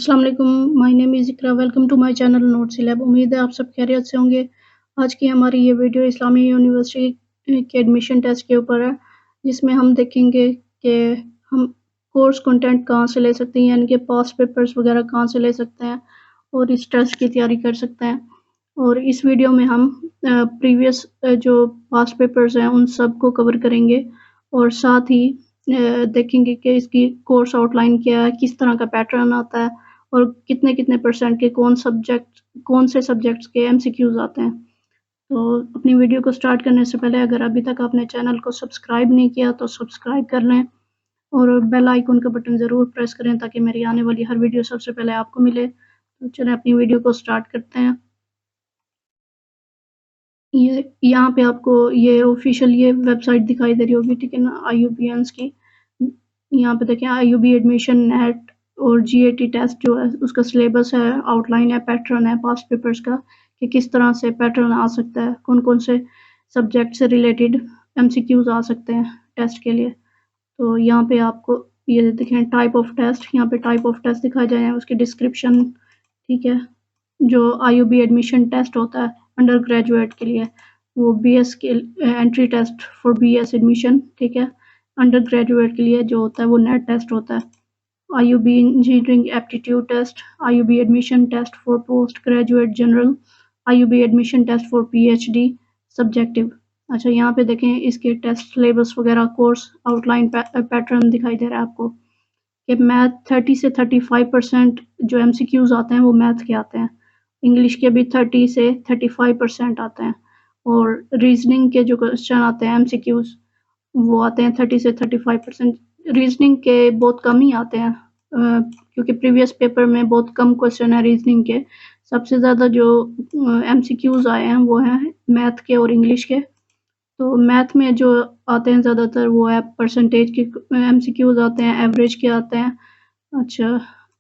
अस्सलाम वालेकुम, my name is Iqra, welcome to my channel notes lab. उम्मीद है आप सब खैरियत से होंगे। आज की हमारी ये वीडियो इस्लामी यूनिवर्सिटी के एडमिशन टेस्ट के ऊपर है, जिसमें हम देखेंगे कि हम कोर्स कंटेंट कहाँ से ले सकते हैं, यानी कि पास्ट पेपर्स वगैरह कहाँ से ले सकते हैं और इस टेस्ट की तैयारी कर सकते हैं। और इस वीडियो में हम प्रीवियस जो पास्ट पेपर्स हैं उन सब को कवर करेंगे और साथ ही देखेंगे कि इसकी कोर्स आउटलाइन क्या है, किस तरह का पैटर्न आता है और कितने-कितने परसेंट के कौन से सब्जेक्ट्स के एमसीक्यूज़ आते हैं। तो अपनी वीडियो को स्टार्ट करने से पहले अगर अभी तक आपने चैनल को सब्सक्राइब नहीं किया तो सब्सक्राइब कर लें और बेल आइकन का बटन ज़रूर प्रेस करें ताकि मेरी आने वाली हर वीडियो सबसे पहले आपको मिले। तो चलें अपनी वीडियो को स्टार्ट करते हैं। ये यहाँ पे आपको ये ऑफिशियल ये वेबसाइट दिखाई दे रही होगी, ठीक है ना, आईयूबीएंस की। यहाँ पे देखें आईयूबी एडमिशन नेट और जीएटी टेस्ट जो है उसका सिलेबस है, आउटलाइन है, पैटर्न है पास्ट पेपर्स का कि किस तरह से पैटर्न आ सकता है, कौन-कौन से सब्जेक्ट से रिलेटेड एमसीक्यूज आ सकते हैं टेस्ट के लिए। तो यहाँ पे आपको ये देखें टाइप ऑफ टेस्ट, यहाँ पे टाइप ऑफ टेस्ट दिखाए जाए हैं, उसकी डिस्क्रिप्शन, ठीक है। जो आईयूबी एडमिशन टेस्ट होता है अंडर ग्रेजुएट के लिए वो बीएस के entry test for BS admission, ठीक है। अंडर ग्रेजुएट के लिए जो होता है वो नेट टेस्ट होता है। IUB engineering aptitude test, IUB admission test for post graduate general, IUB admission test for PhD subjective. अच्छा, यहाँ पे देखें इसके टेस्ट सिलेबस वगैरह कोर्स आउटलाइन पैटर्न दिखाई दे रहा है आपको कि मैथ 30 से 35% जो एमसीक्यूज आते हैं वो मैथ के आते हैं। इंग्लिश के भी 30 से 35% आते हैं और रीजनिंग के जो क्वेश्चन आते हैं एमसीक्यूज वो आते हैं 30 से 35%। रीजनिंग के बहुत कम ही आते हैं क्योंकि प्रीवियस पेपर में बहुत कम क्वेश्चन है रीजनिंग के। सबसे ज़्यादा जो एमसीक्यूज आए हैं वो हैं मैथ के और इंग्लिश के। तो मैथ में जो आते हैं ज़्यादातर वो है परसेंटेज के एमसीक्यूज आते हैं, एवरेज के आते हैं, अच्छा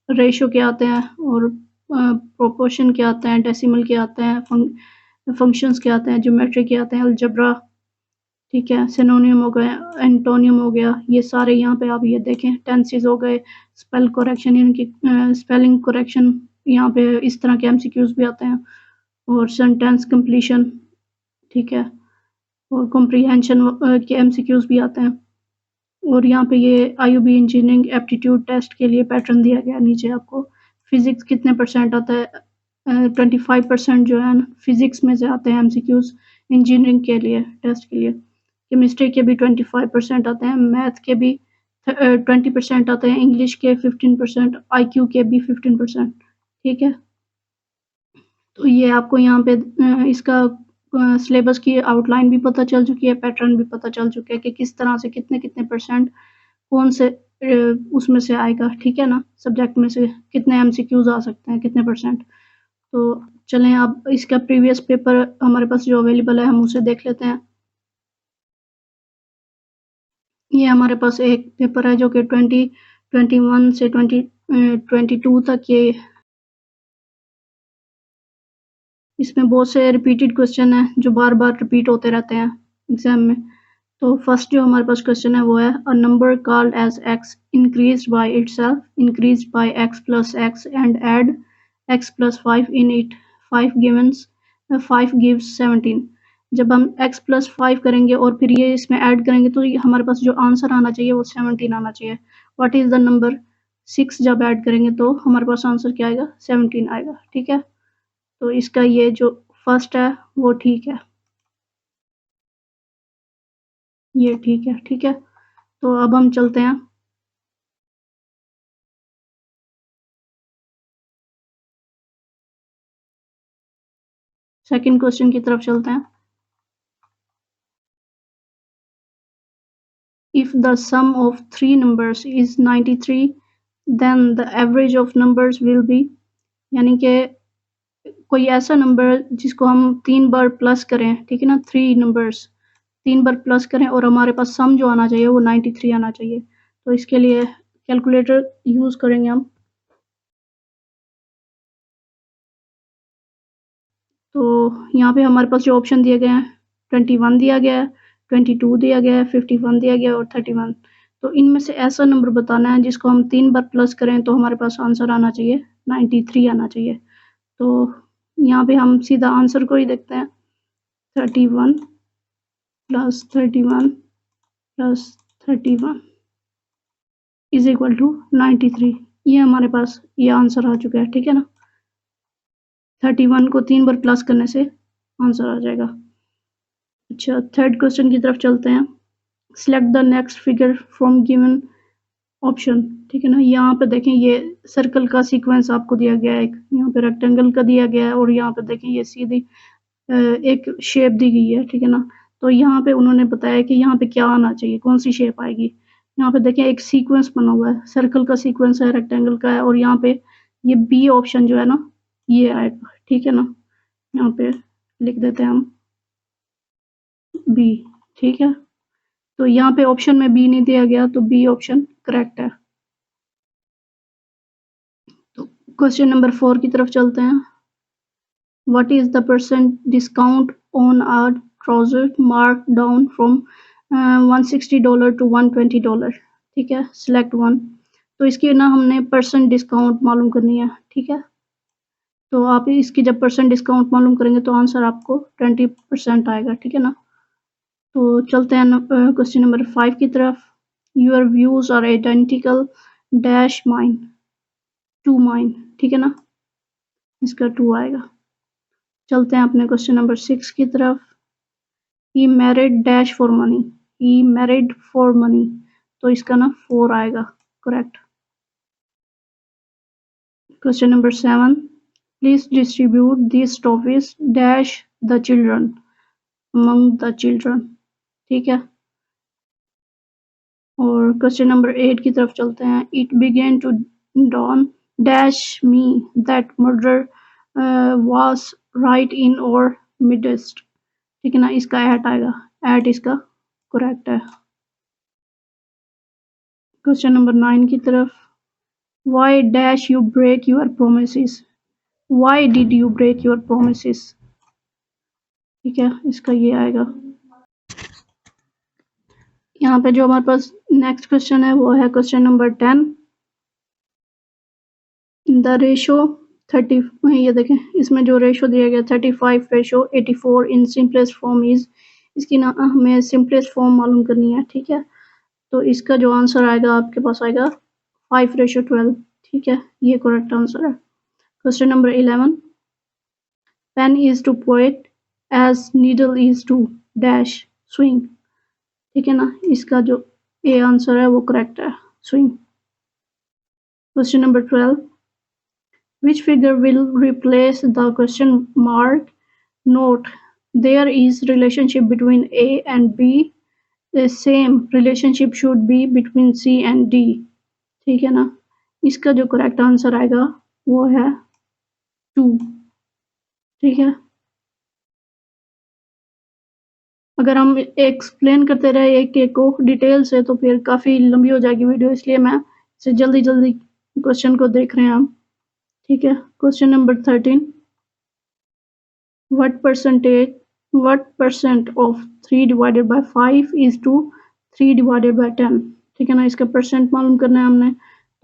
रेशो के आते हैं और प्रोपोर्शन के आते हैं, डेसिमल के आते हैं, फंक्शंस के आते हैं, ज्योमेट्री के आते हैं, अलजेब्रा, ठीक है, सिनोनिम हो गए, एंटोनियम हो गया, ये सारे यहाँ पे आप ये देखें, टेंसेस हो गए, स्पेल करेक्शन यानी कि स्पेलिंग करेक्शन, यहाँ पे इस तरह के एमसीक्यूज भी आते हैं और सेंटेंस कंप्लीशन, ठीक है, और कॉम्प्रिहेंशन के एमसीक्यूज भी आते हैं। और यहाँ पे ये आईयूबी इंजीनियरिंग एप्टीट्यूड टेस्ट के लिए पैटर्न दिया गया नीचे आपको। फिजिक्स कितने परसेंट आता है, 25% जो है ना फिजिक्स में से आते हैं एमसीक्यूज इंजीनियरिंग के लिए टेस्ट के लिए। केमिस्ट्री के भी 25% आते हैं, मैथ के भी 20% आते हैं, इंग्लिश के 15%, आईक्यू के भी 15%, ठीक है। तो ये आपको यहाँ पे इसका सिलेबस की आउटलाइन भी पता चल चुकी है, पैटर्न भी पता चल चुका है कि किस तरह से कितने परसेंट कौन से उसमें से आएगा, ठीक है ना, सब्जेक्ट में से कितने एमसीक्यूज आ सकते हैं, कितने परसेंट। तो चलें अब इसका प्रीवियस पेपर हमारे पास जो अवेलेबल है हम उसे देख लेते हैं। ये हमारे पास एक पेपर है जो कि 2021 से 2022 तक ये इसमें बहुत से रिपीटेड क्वेश्चन हैं जो बार बार रिपीट होते रहते हैं एग्जाम में। तो फर्स्ट जो हमारे पास क्वेश्चन है वो है a number called as X increased by itself increased by X plus X and add X plus 5 in it 5 gives 17। जब हम x प्लस 5 करेंगे और फिर ये इसमें ऐड करेंगे तो हमारे पास जो आंसर आना चाहिए वो 17 आना चाहिए। व्हाट इज द नंबर 6 जब ऐड करेंगे तो हमारे पास आंसर क्या आएगा, 17 आएगा, ठीक है। तो इसका ये जो फर्स्ट है वो ठीक है, ये ठीक है, ठीक है। तो अब हम चलते हैं सेकंड क्वेश्चन की तरफ चलते हैं। If the sum of three numbers is 93 then the average of numbers will be, यानी कि कोई ऐसा नंबर जिसको हम 3 बार प्लस करें, ठीक है ना, 3 नंबर्स 3 बार प्लस करें और हमारे पास सम जो आना चाहिए वो 93 आना चाहिए। तो इसके लिए कैलकुलेटर यूज़ करेंगे हम। तो यहाँ पे हमारे पास जो ऑप्शन दिए गए हैं 21 दिया गया है, 22 दिया गया है, 51 दिया गया है और 31। तो इनमें से ऐसा नंबर बताना है जिसको हम 3 बार प्लस करें तो हमारे पास आंसर आना चाहिए 93 आना चाहिए। तो यहाँ पे हम सीधा आंसर को ही देखते हैं 31 plus 31 plus 31 is equal to 93। ये हमारे पास ये आंसर आ चुका है, ठीक है ना। 31 को 3 बार प्लस करने से आंसर आ जाएगा। अच्छा, थर्ड क्वेश्चन की तरफ चलते हैं। Select the next figure from given option, ठीक है ना। यहाँ पे देखें ये सर्कल का सीक्वेंस आपको दिया गया है, एक यहाँ पे रेक्टेंगल का दिया गया है और यहाँ पे देखें ये सीधी एक शेप दी गई है, ठीक है ना। तो यहाँ पे उन्होंने बताया कि यहाँ पे क्या आना चाहिए, कौन सी शेप आएगी। यहाँ पे देखें एक सीक्वेंस बना हुआ है, सर्कल का सीक्वेंस है, रेक्टेंगल का है और यहाँ पे ये बी ऑप्शन जो है ना ये आएगा, ठीक है ना। यहाँ पे लिख देते हैं हम बी, ठीक है। तो यहाँ पे ऑप्शन में बी नहीं दिया गया तो बी ऑप्शन करेक्ट है। तो क्वेश्चन नंबर 4 की तरफ चलते हैं। What is the percent discount on a trouser marked down from $160 to $120? ठीक है, select one। तो इसकी ना हमने परसेंट डिस्काउंट मालूम करनी है, ठीक है। तो आप इसकी जब परसेंट डिस्काउंट मालूम करेंगे तो आंसर आपको 20% आएगा, ठीक है ना। तो चलते हैं क्वेश्चन नंबर 5 की तरफ। Your views are identical dash mine to mine, ठीक है ना, इसका 2 आएगा। चलते हैं अपने क्वेश्चन नंबर 6 की तरफ। He married dash for money, he married for money, तो इसका ना 4 आएगा, correct. Question number 7, please distribute this toffees dash the children among the children, ठीक है। और क्वेश्चन नंबर 8 की तरफ चलते हैं। It began to dawn dash me that murder was right in our midst, ठीक है ना, इसका एट आएगा, एट इसका करेक्ट है। क्वेश्चन नंबर 9 की तरफ। Why dash you break your promises, why did you break your promises, ठीक है, इसका ये आएगा। यहाँ पे जो हमारे पास नेक्स्ट क्वेश्चन है वो है क्वेश्चन नंबर 10। द रेशो 30, ये देखें इसमें जो रेशो दिया गया 35 ratio 84 in simplest form is, इसकी ना हमें सिंपलेस्ट फॉर्म मालूम करनी है, ठीक है। तो इसका जो आंसर आएगा आपके पास आएगा 5:12, ठीक है, ये करेक्ट आंसर है। Question number 11, pen is to poet as needle is to dash swing, ठीक है ना, इसका जो ए आंसर है वो करेक्ट है, swing. Question number 12, which figure will replace the question mark? Note, there is relationship between A and B. The same relationship should be between C and D, ठीक है ना। इसका जो करेक्ट आंसर आएगा वो है 2, ठीक है। अगर हम एक्सप्लेन करते रहे एक एक को डिटेल से तो फिर काफ़ी लंबी हो जाएगी वीडियो, इसलिए मैं इसे जल्दी जल्दी क्वेश्चन को देख रहे हैं हम, ठीक है। Question number 13, what percent of 3 divided by 5 is to 3 divided by 10, ठीक है ना, इसका परसेंट मालूम करना है हमने।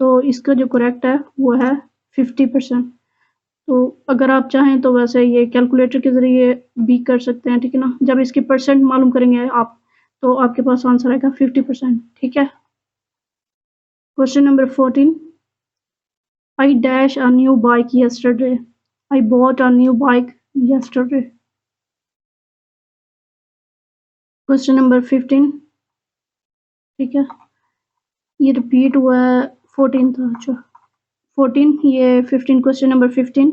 तो इसका जो करेक्ट है वो है 50%। तो अगर आप चाहें तो वैसे ये कैलकुलेटर के ज़रिए भी कर सकते हैं, ठीक है ना। जब इसकी परसेंट मालूम करेंगे आप तो आपके पास आंसर आएगा 50%, ठीक है। Question number 14, I dash a new bike yesterday, I bought a new bike yesterday। Question number 15, ठीक है, ये रिपीट हुआ है 14 था, अच्छा 14, ये 15, question number 15,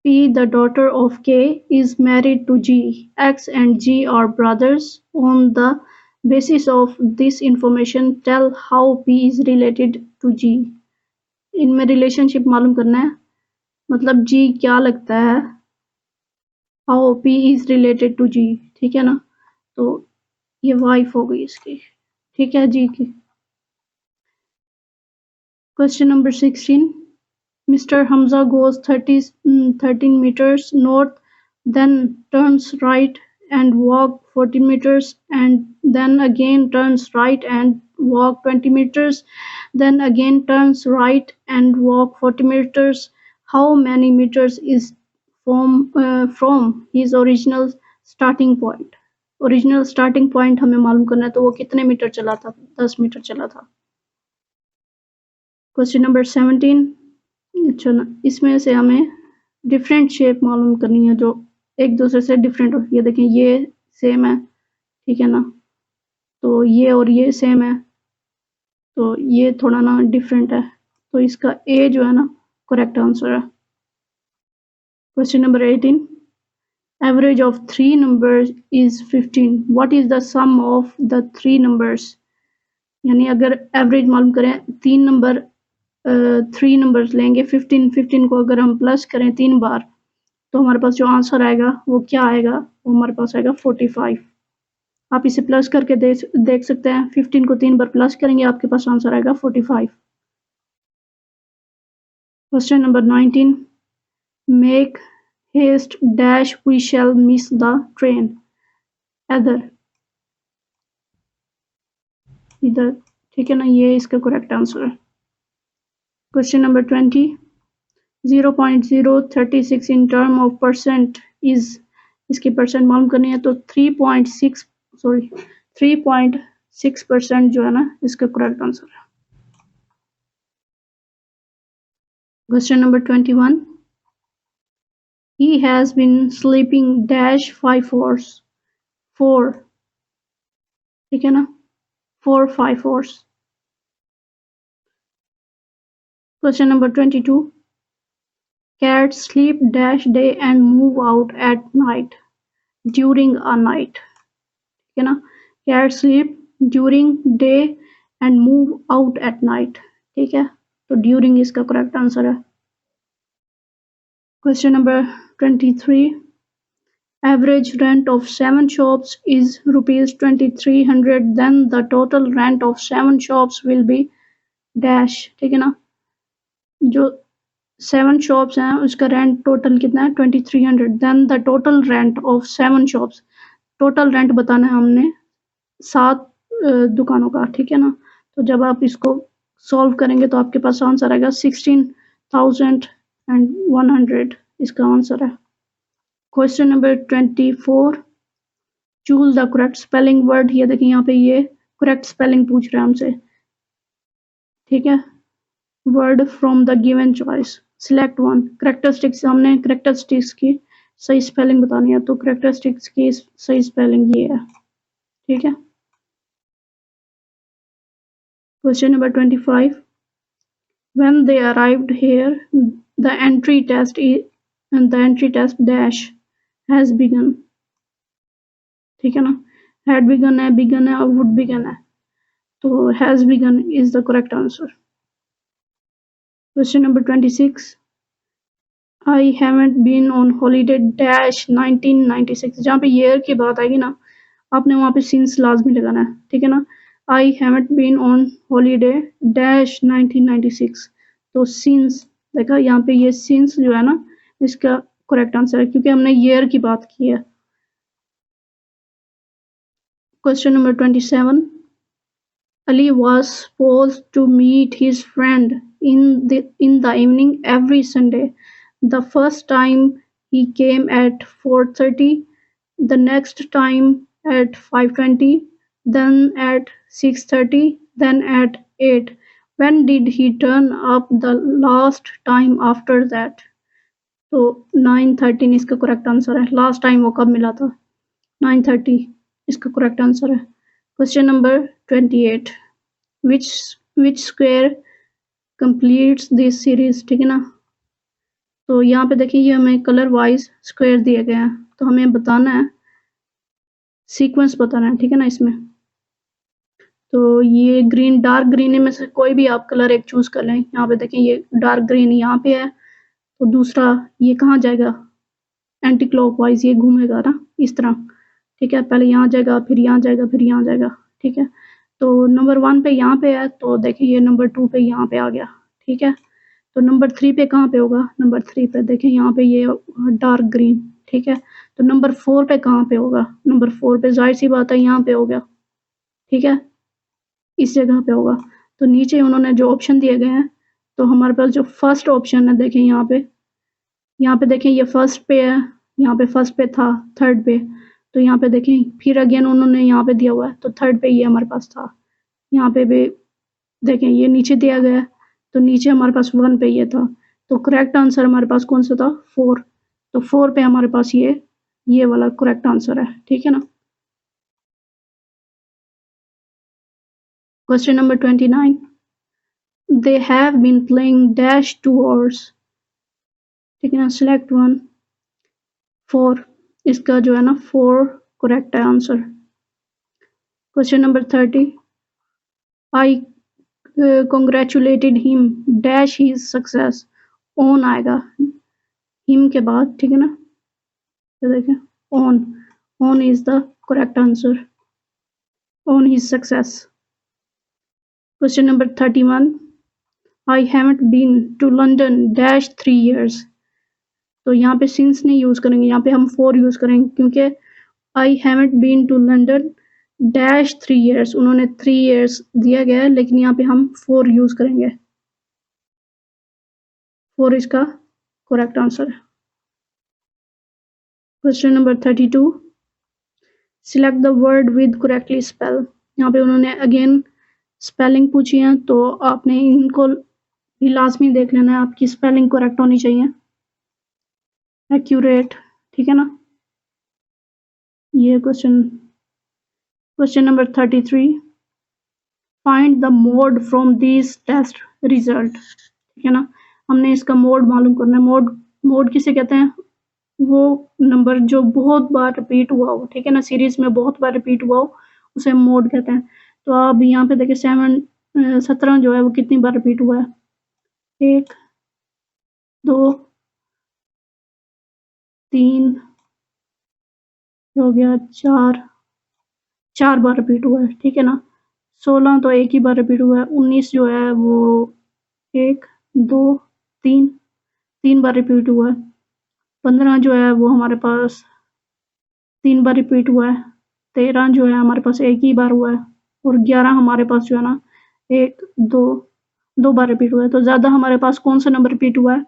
P, the daughter of K, is married to G. X and G are brothers. On the basis of this information, tell how P is related to G. इनमें relationship मालूम करना है, मतलब G क्या लगता है, how P is related to G, ठीक है ना। तो ये वाइफ हो गई इसकी, ठीक है, G की। Question number 16, Mr. Hamza goes 13 meters north, then turns right and walk 14 meters and then again turns right and walk 20 meters, then again turns right and walk 40 meters. How many meters is from his original starting point? Original starting point हमें मालूम करना है, तो वो कितने metre चला था? 10 metre चला था। Question number 17। अच्छा ना, इसमें से हमें डिफरेंट शेप मालूम करनी है जो एक दूसरे से डिफरेंट हो। ये देखें, ये सेम है, ठीक है ना, तो ये और ये सेम है, तो ये थोड़ा ना डिफरेंट है, तो इसका ए जो है ना करेक्ट आंसर है। Question number 18। Average of 3 numbers is 15। What is the sum of the 3 numbers? यानी अगर एवरेज मालूम करें, 3 नंबर्स लेंगे, 15 को अगर हम प्लस करें 3 बार, तो हमारे पास जो आंसर आएगा वो क्या आएगा? वो हमारे पास आएगा 45। आप इसे प्लस करके देख सकते हैं। 15 को 3 बार प्लस करेंगे, आपके पास आंसर आएगा 45। Question number 19। Make haste dash we shall miss the train. इधर, ठीक है ना, ये इसका करेक्ट आंसर है। Question number 20। 0.036 in term of percent is, इसकी परसेंट मालूम करनी है, तो 3.6% जो है ना इसका करेक्ट आंसर है। Question number 21। He has been sleeping dash 5 hours. 4, ठीक है ना, 5 hours. Question number 22. Cats sleep dash day and move out at night during a night. ठीक है ना, cats sleep during day and move out at night. ठीक है, तो during इसका correct answer है। Question number 23. Average rent of 7 shops is rupees 2300. Then the total rent of 7 shops will be dash। ठीक है ना, जो 7 शॉप्स हैं उसका रेंट टोटल कितना है? 2300। Then the total rent of 7 shops, total rent बताना है हमने 7 दुकानों का, ठीक है ना। तो जब आप इसको सॉल्व करेंगे तो आपके पास आंसर आएगा 16,100, इसका आंसर है। Question number 24। Choose the correct spelling word. ये देखिए, यहाँ पे ये करेक्ट स्पेलिंग पूछ रहे हैं हमसे, ठीक है। Word from the given choice, select one. Characteristics, हमने करेक्टरिस्टिक्स की सही स्पेलिंग बतानी है, तो करेक्टरिस्टिक्स की सही स्पेलिंग ये है, ठीक है। Question number 25। When they arrived here, the entry test dash has begun। ठीक है ना, had begun है, begun है और would begin है, तो has begun is the correct answer। Question number 26। I haven't been on holiday dash 1996। जहाँ पे year की बात आएगी ना, आपने वहाँ पे since लाजमी लगाना है, ठीक है ना। I haven't been on holiday dash 1996, तो since देखा, यहाँ पे ये since जो है ना इसका करेक्ट आंसर है, क्योंकि हमने year की बात की है। Question number 27। Ali was supposed to meet his friend in the evening every Sunday. The first time he came at 4:30, the next time at 5:20, then at 6:30, then at 8. When did he turn up the last time after that? तो 9:13 इसका correct answer है। Last time वो कब मिला था? 9:30 इसका correct answer है। Question number 28। which square completes this series। ठीक है ना, तो यहाँ पे देखिए, ये हमें कलर वाइज स्क्वायर दिए गए हैं, तो हमें बताना है, सीक्वेंस बताना है, ठीक है ना। इसमें तो ये ग्रीन, डार्क ग्रीन में से कोई भी आप कलर एक चूज कर लें। यहाँ पे देखें, ये डार्क ग्रीन यहाँ पे है, तो दूसरा ये कहाँ जाएगा? एंटी क्लॉकवाइज ये घूमेगा ना, इस तरह, ठीक है। पहले यहाँ जाएगा, फिर यहाँ जाएगा, फिर यहाँ जाएगा, ठीक है। तो नंबर 1 पे यहाँ पे है, तो देखिए ये नंबर 2 पे यहाँ पे आ गया, ठीक है। तो नंबर 3 पे कहाँ पे होगा? नंबर 3 पे देखिए यहाँ पे ये डार्क ग्रीन, ठीक है। तो नंबर 4 पे कहाँ पे होगा? नंबर 4 पे जाहिर सी बात है यहाँ पे हो गया, ठीक है, इस जगह पे होगा। तो नीचे उन्होंने जो ऑप्शन दिए गए हैं, तो हमारे पास जो फर्स्ट ऑप्शन है देखें यहाँ पे देखें ये फर्स्ट पे है, यहाँ पे फर्स्ट पे था, थर्ड पे, तो यहाँ पे देखें फिर अगेन उन्होंने यहाँ पे दिया हुआ है, तो थर्ड पे ये हमारे पास था। यहाँ पे भी देखें ये नीचे दिया गया है, तो नीचे हमारे पास 1 पे ये था, तो करेक्ट आंसर हमारे पास कौन सा था, 4। तो 4 पे हमारे पास ये वाला करेक्ट आंसर है, ठीक है ना। Question number 29, they have been playing dash 2 hours, ठीक है ना, सिलेक्ट वन। 4 इसका जो है ना 4 करेक्ट है answer. Question number 30, I congratulated him dash his success, on आएगा हिम के बाद, ठीक है ना, तो देखें on is the correct answer, on his success. Question number 31, I haven't been to London dash 3 years, तो यहाँ पे सिंस नहीं यूज करेंगे, यहाँ पे हम 4 यूज करेंगे, क्योंकि I haven't been to London dash 3 years, उन्होंने 3 years दिया गया है, लेकिन यहाँ पे हम 4 यूज करेंगे, 4 इसका करेक्ट आंसर है। Question number 32, select the word with correctly spell, यहाँ पे उन्होंने अगेन स्पेलिंग पूछी है, तो आपने इनको भी लाजमी देख लेना है, आपकी स्पेलिंग करेक्ट होनी चाहिए, एक्यूरेट, ठीक है ना। ये question number 33, find the mode from this test result, ठीक है ना, हमने इसका मोड मालूम करना है। मोड किसे कहते हैं, वो नंबर जो बहुत बार रिपीट हुआ हो, ठीक है ना, सीरीज में बहुत बार रिपीट हुआ हो, उसे मोड कहते हैं। तो आप यहाँ पे देखिए 17 जो है वो कितनी बार रिपीट हुआ है, 1 2 3 हो गया, 4 बार रिपीट हुआ है, ठीक है ना। 16 तो एक ही बार रिपीट हुआ है, 19 जो है वो 1 2 3 बार रिपीट हुआ है, 15 जो है वो हमारे पास 3 बार रिपीट हुआ है, 13 जो है हमारे पास एक ही बार हुआ है, और 11 हमारे पास जो है ना 1 2 बार रिपीट हुआ है। तो ज़्यादा हमारे पास कौन सा नंबर रिपीट हुआ है,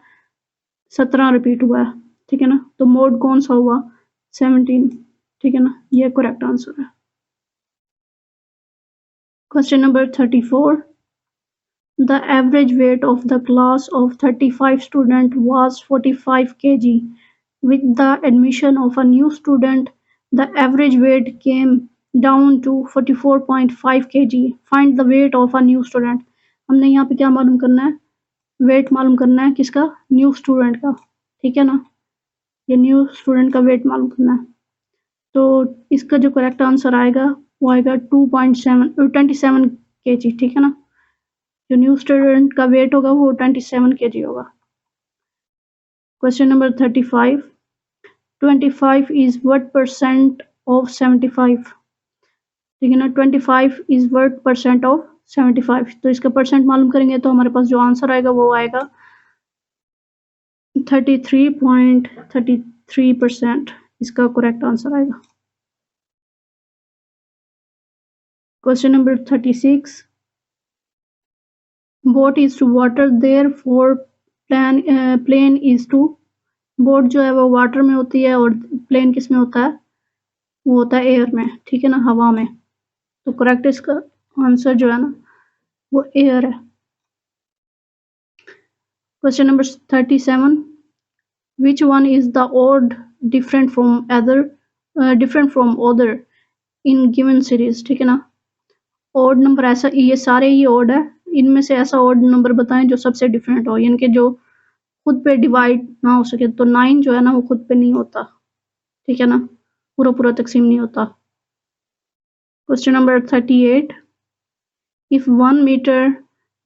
17 रिपीट हुआ है, ठीक है ना। तो मोड कौन सा हुआ, 17, ठीक है ना, ये करेक्ट आंसर है। Question number 34, the average weight of the class of 35 students was 45 kg. With the admission of a new student, the average weight came down to 44.5 kg. Find the weight of a new student. हमने यहाँ पे क्या मालूम करना है, wait मालूम करना है किसका, न्यू स्टूडेंट का, ठीक है ना, ये न्यू स्टूडेंट का वेट मालूम करना है। तो इसका जो करेक्ट आंसर आएगा वो आएगा 27 kg, ठीक है ना। जो न्यू स्टूडेंट का वेट होगा वो 27 kg होगा। Question number 35, 25 is what percent of 75, ठीक है ना, 25 इज व्हाट परसेंट ऑफ 75, तो इसका परसेंट मालूम करेंगे तो हमारे पास जो आंसर आएगा वो आएगा 33.33%, इसका करेक्ट आंसर आएगा। Question number 36, boat is to water there for plane is to, boat जो है वो वाटर में होती है और प्लेन किस में होता है, वो होता है एयर में, ठीक है ना, हवा में। तो करेक्ट इसका आंसर जो है ना वो एयर है। Question number 37, which one is the odd different from other in given series, ठीक है ना। ओड नंबर ऐसा, ये सारे ही ओड है, इनमें से ऐसा ओड नंबर बताएं जो सबसे डिफरेंट हो, यानी कि जो खुद पे डिवाइड ना हो सके। तो 9 जो है ना वो खुद पे नहीं होता, ठीक है ना, पूरा तकसीम नहीं होता। Question number 38, if 1 metre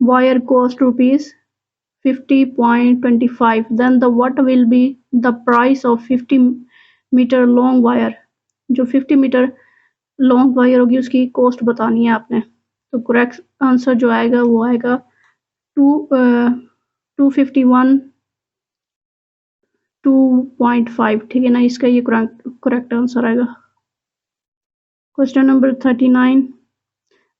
wire cost rupees 50.25, then the what will be the price of 50 metre long wire, जो 50 मीटर लॉन्ग वायर होगी उसकी कॉस्ट बतानी है आपने। तो करेक्ट आंसर जो आएगा वो आएगा 251 2.5, ठीक है ना, इसका ये करेक्ट आंसर आएगा। Question number 39,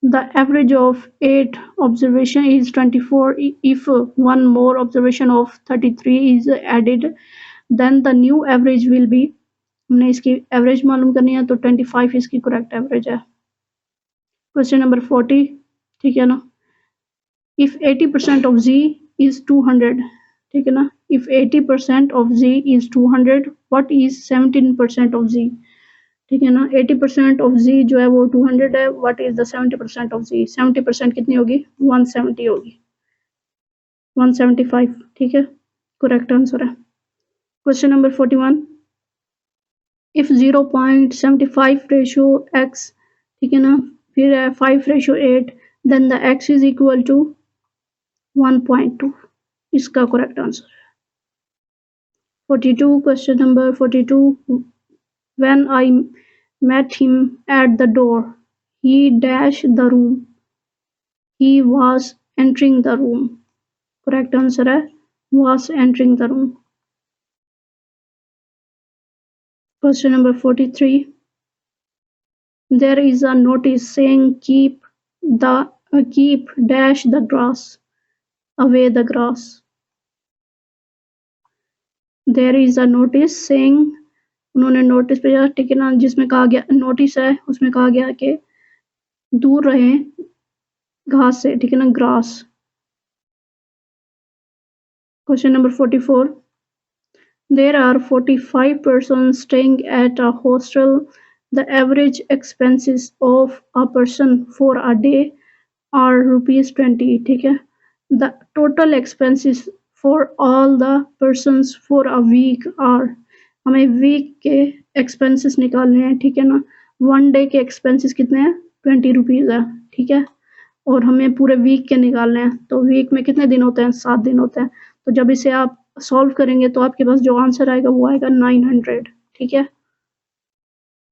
The average of 8 observation is 24. If one more observation of 33 is added, then the new average will be, हमने इसकी एवरेज मालूम करनी है तो 25 इसकी करेक्ट एवरेज है। क्वेश्चन नंबर 40, ठीक है ना। If 80% of z is 200, ठीक है ना। If 80% of z is 200, what is 17% of z? ठीक है ना। 80% ऑफ z जो है वो 200 है। व्हाट इज द 70% ऑफ z? 70% कितनी होगी? 170 होगी, 175। ठीक है, करेक्ट आंसर है। Question number 41, if 0.75 ratio x, ठीक है ना, फिर है 5:8, then the x is equal to 1.2। इसका करेक्ट आंसर है 42। Question number 42, when I met him at the door, he dashed the room, he was entering the room। Correct answer है was entering the room। Question number 43, there is a notice saying keep dash the grass away the grass। there is a notice saying, उन्होंने notice भेजा, ठीक है ना, जिसमें कहा गया, notice है उसमें कहा गया कि दूर रहें घास से, ठीक है ना, grass. Question number 44, there are 45 persons staying at a hostel, the average expenses of a person for a day are ₹20। ठीक है, the total expenses for all the persons for a week are, हमें week के expenses निकालने हैं, ठीक है ना। One day के एक्सपेंसेस कितने हैं? ₹20 है, ठीक है। और हमें पूरे वीक के निकालने हैं, तो वीक में कितने दिन होते हैं? 7 दिन होते हैं। तो जब इसे आप सॉल्व करेंगे तो आपके पास जो आंसर आएगा वो आएगा 900। ठीक है,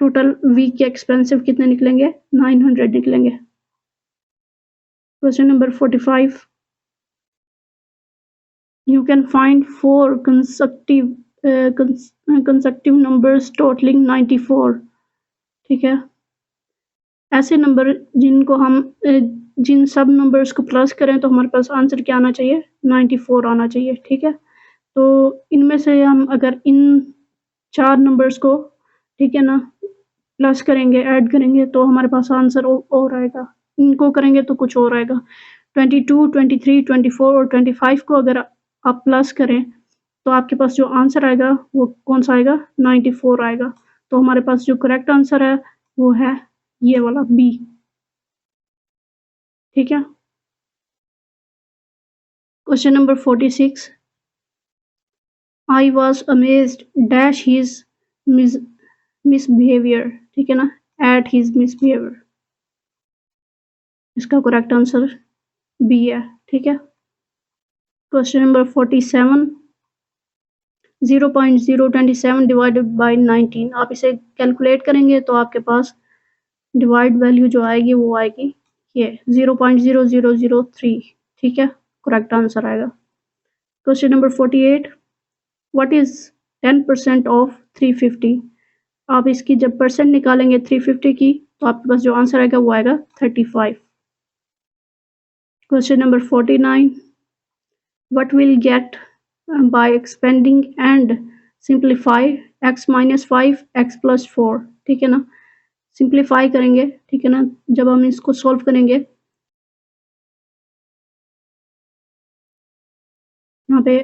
टोटल वीक के एक्सपेंसिव कितने निकलेंगे? 900 निकलेंगे। Question number 45, you can find 4 consecutive numbers totaling 94। ठीक है, ऐसे नंबर जिनको हम जिन सब नंबर्स को प्लस करें तो हमारे पास आंसर क्या आना चाहिए? 94 आना चाहिए। ठीक है, तो इनमें से हम अगर इन 4 नंबर्स को, ठीक है ना, प्लस करेंगे, ऐड करेंगे तो हमारे पास आंसर और आएगा। इनको करेंगे तो कुछ और आएगा। 22, 23, 24 और 25 को अगर आप प्लस करें तो आपके पास जो आंसर आएगा वो कौन सा आएगा? 94 आएगा। तो हमारे पास जो करेक्ट आंसर है वो है ये वाला बी। ठीक है, question number 46, I was amazed dash his misbehaviour. ठीक है ना, एट हिज मिसबिहेवियर। इसका करेक्ट आंसर बी है। ठीक है, क्वेश्चन नंबर 47, 0.027 डिवाइडेड बाय 19। आप इसे कैलकुलेट करेंगे तो आपके पास डिवाइड वैल्यू जो आएगी वो आएगी ये 0.0003। ठीक है, करेक्ट आंसर आएगा। Question number 48, what is 10% of 350। आप इसकी जब परसेंट निकालेंगे 350 की तो आपके पास जो आंसर आएगा वो आएगा 35। Question number 49, what will get by expanding and simplify x minus 5 x plus 4। ठीक है ना, सिंप्लीफाई करेंगे, ठीक है ना, जब हम इसको सॉल्व करेंगे यहाँ पे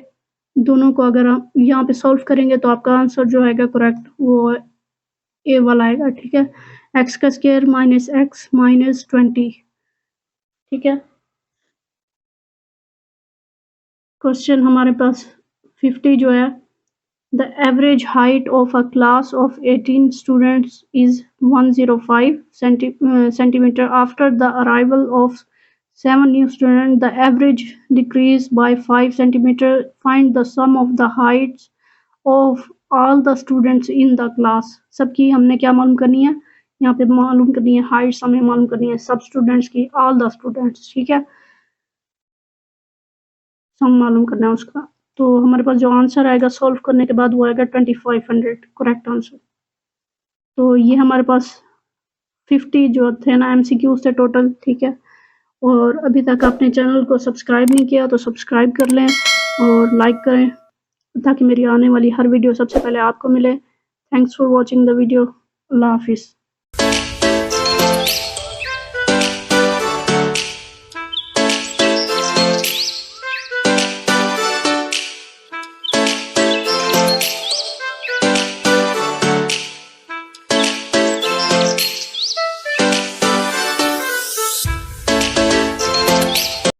दोनों को अगर हम यहाँ पे सॉल्व करेंगे तो आपका आंसर जो आएगा करेक्ट वो ए वाला आएगा। ठीक है, एक्स का स्क्वायर माइनस एक्स माइनस 20। ठीक है, क्वेश्चन हमारे पास 50 जो है, the average height of a class of 18 students is 105 centimeter. After the arrival of 7 new students, the average decreased by 5 centimeter. Find the sum of the heights of all the students in the class। सबकी हमने क्या मालूम करनी है? यहाँ पे मालूम करनी है हाइट्स, हमें मालूम करनी है सब स्टूडेंट्स की, ऑल द स्टूडेंट्स। ठीक है, सम मालूम करना है उसका। तो हमारे पास जो आंसर आएगा सॉल्व करने के बाद वो आएगा 2500, करेक्ट आंसर। तो ये हमारे पास 50 जो थे ना MCQ थे टोटल, ठीक है। और अभी तक आपने चैनल को सब्सक्राइब नहीं किया तो सब्सक्राइब कर लें और लाइक करें ताकि मेरी आने वाली हर वीडियो सबसे पहले आपको मिले। Thanks for watching the video. अल्लाह हाफिज़।